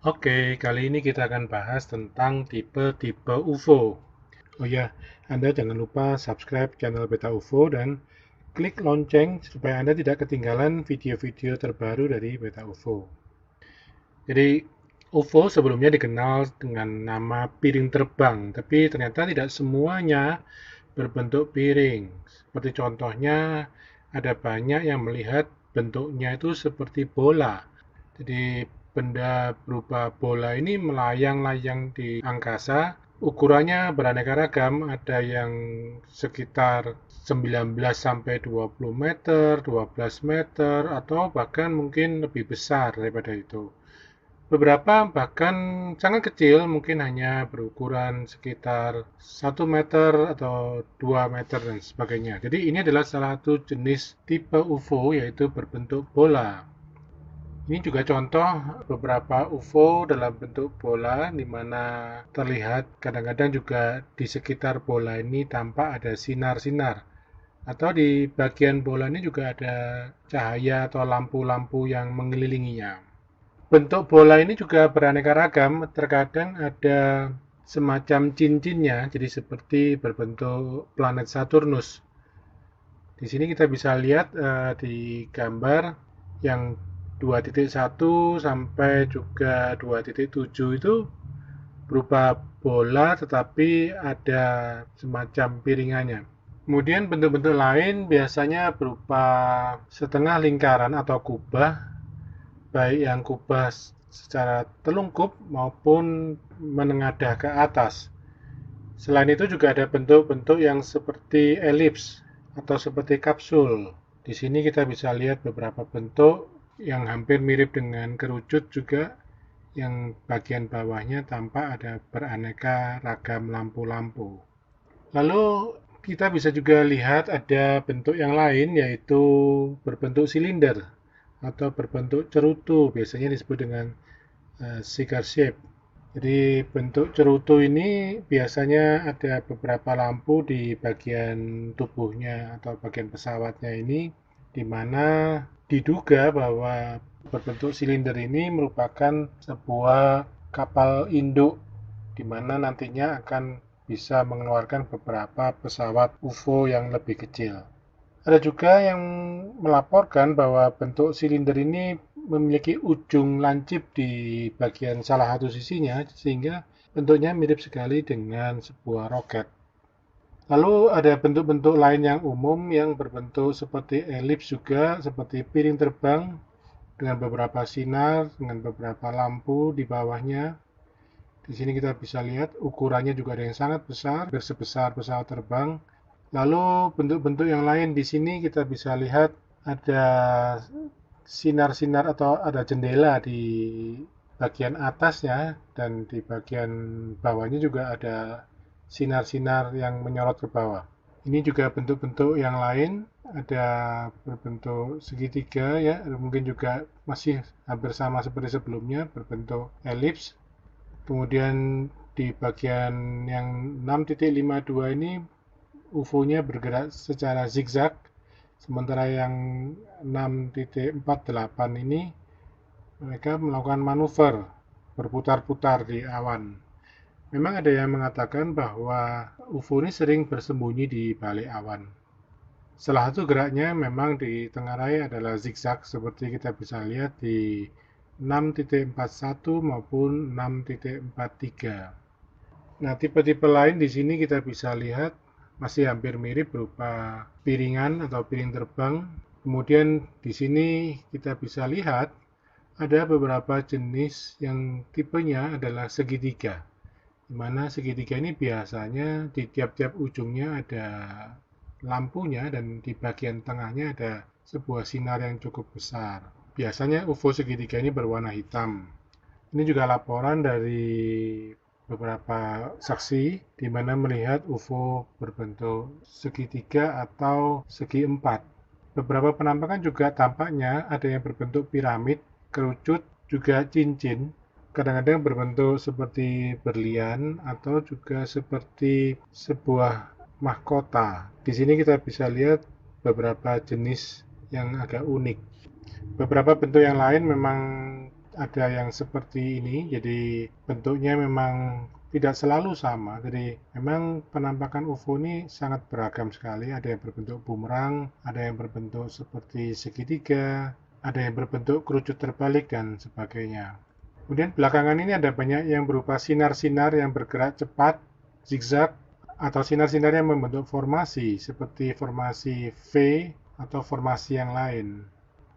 Oke, kali ini kita akan bahas tentang tipe-tipe UFO. Oh ya, Anda jangan lupa subscribe channel Beta UFO dan klik lonceng supaya Anda tidak ketinggalan video-video terbaru dari Beta UFO. Jadi, UFO sebelumnya dikenal dengan nama piring terbang, tapi ternyata tidak semuanya berbentuk piring. Seperti contohnya, ada banyak yang melihat bentuknya itu seperti bola. Jadi benda berupa bola ini melayang-layang di angkasa. Ukurannya beraneka ragam, ada yang sekitar 19 sampai 20 meter, 12 meter, atau bahkan mungkin lebih besar daripada itu. Beberapa bahkan sangat kecil, mungkin hanya berukuran sekitar 1 meter atau 2 meter dan sebagainya. Jadi ini adalah salah satu jenis tipe UFO yaitu berbentuk bola. Ini juga contoh beberapa UFO dalam bentuk bola di mana terlihat kadang-kadang juga di sekitar bola ini tampak ada sinar-sinar. Atau di bagian bola ini juga ada cahaya atau lampu-lampu yang mengelilinginya. Bentuk bola ini juga beraneka ragam, terkadang ada semacam cincinnya, jadi seperti berbentuk planet Saturnus. Di sini kita bisa lihat di gambar yang 2.1 sampai juga 2.7 itu berupa bola tetapi ada semacam piringannya. Kemudian bentuk-bentuk lain biasanya berupa setengah lingkaran atau kubah, baik yang kubah secara telungkup maupun menengadah ke atas. Selain itu juga ada bentuk-bentuk yang seperti elips atau seperti kapsul. Di sini kita bisa lihat beberapa bentuk yang hampir mirip dengan kerucut juga, yang bagian bawahnya tampak ada beraneka ragam lampu-lampu. Lalu kita bisa juga lihat ada bentuk yang lain yaitu berbentuk silinder atau berbentuk cerutu, biasanya disebut dengan cigar shape. Jadi bentuk cerutu ini biasanya ada beberapa lampu di bagian tubuhnya atau bagian pesawatnya ini, di mana diduga bahwa berbentuk silinder ini merupakan sebuah kapal induk di mana nantinya akan bisa mengeluarkan beberapa pesawat UFO yang lebih kecil. Ada juga yang melaporkan bahwa bentuk silinder ini memiliki ujung lancip di bagian salah satu sisinya, sehingga bentuknya mirip sekali dengan sebuah roket. Lalu ada bentuk-bentuk lain yang umum yang berbentuk seperti elips juga, seperti piring terbang dengan beberapa sinar, dengan beberapa lampu di bawahnya. Di sini kita bisa lihat ukurannya juga ada yang sangat besar, sebesar pesawat terbang. Lalu bentuk-bentuk yang lain di sini kita bisa lihat ada sinar-sinar atau ada jendela di bagian atasnya dan di bagian bawahnya juga ada sinar-sinar yang menyorot ke bawah. Ini juga bentuk-bentuk yang lain, ada berbentuk segitiga ya, mungkin juga masih hampir sama seperti sebelumnya, berbentuk elips. Kemudian di bagian yang 6.52 ini UFO-nya bergerak secara zigzag, sementara yang 6.48 ini mereka melakukan manuver berputar-putar di awan. Memang ada yang mengatakan bahwa UFO ini sering bersembunyi di balik awan. Salah satu geraknya memang ditengarai adalah zigzag seperti kita bisa lihat di 6.41 maupun 6.43. Nah, tipe-tipe lain di sini kita bisa lihat masih hampir mirip berupa piringan atau piring terbang. Kemudian di sini kita bisa lihat ada beberapa jenis yang tipenya adalah segitiga, di mana segitiga ini biasanya di tiap-tiap ujungnya ada lampunya dan di bagian tengahnya ada sebuah sinar yang cukup besar. Biasanya UFO segitiga ini berwarna hitam. Ini juga laporan dari beberapa saksi di mana melihat UFO berbentuk segitiga atau segi empat. Beberapa penampakan juga tampaknya ada yang berbentuk piramid, kerucut, juga cincin, kadang-kadang berbentuk seperti berlian atau juga seperti sebuah mahkota. Di sini kita bisa lihat beberapa jenis yang agak unik. Beberapa bentuk yang lain memang ada yang seperti ini, jadi bentuknya memang tidak selalu sama. Jadi memang penampakan UFO ini sangat beragam sekali. Ada yang berbentuk bumerang, ada yang berbentuk seperti segitiga, ada yang berbentuk kerucut terbalik, dan sebagainya. Kemudian belakangan ini ada banyak yang berupa sinar-sinar yang bergerak cepat, zigzag, atau sinar-sinar yang membentuk formasi, seperti formasi V atau formasi yang lain.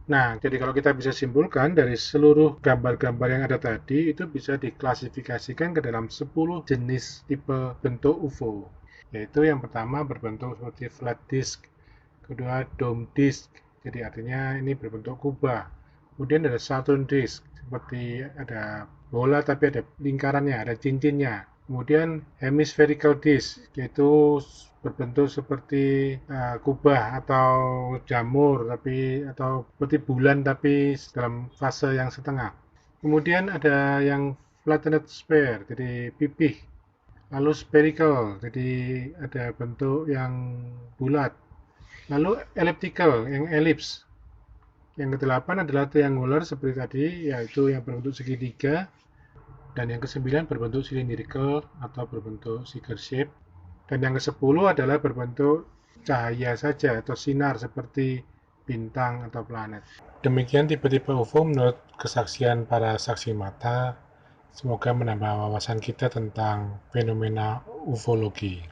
Nah, jadi kalau kita bisa simpulkan dari seluruh gambar-gambar yang ada tadi, itu bisa diklasifikasikan ke dalam 10 jenis tipe bentuk UFO. Yaitu yang pertama berbentuk seperti flat disk, kedua dome disk, jadi artinya ini berbentuk kubah. Kemudian ada Saturn disk, seperti ada bola tapi ada lingkarannya, ada cincinnya. Kemudian hemispherical disk, yaitu berbentuk seperti kubah atau jamur atau seperti bulan tapi dalam fase yang setengah. Kemudian ada yang flattened sphere, jadi pipih. Lalu spherical, jadi ada bentuk yang bulat. Lalu elliptical, yang elips. Yang ke-8 adalah triangular seperti tadi, yaitu yang berbentuk segitiga. Dan yang ke-9 berbentuk cylindrical atau berbentuk cigar shape. Dan yang ke-10 adalah berbentuk cahaya saja atau sinar seperti bintang atau planet. Demikian tipe-tipe UFO menurut kesaksian para saksi mata. Semoga menambah wawasan kita tentang fenomena ufologi.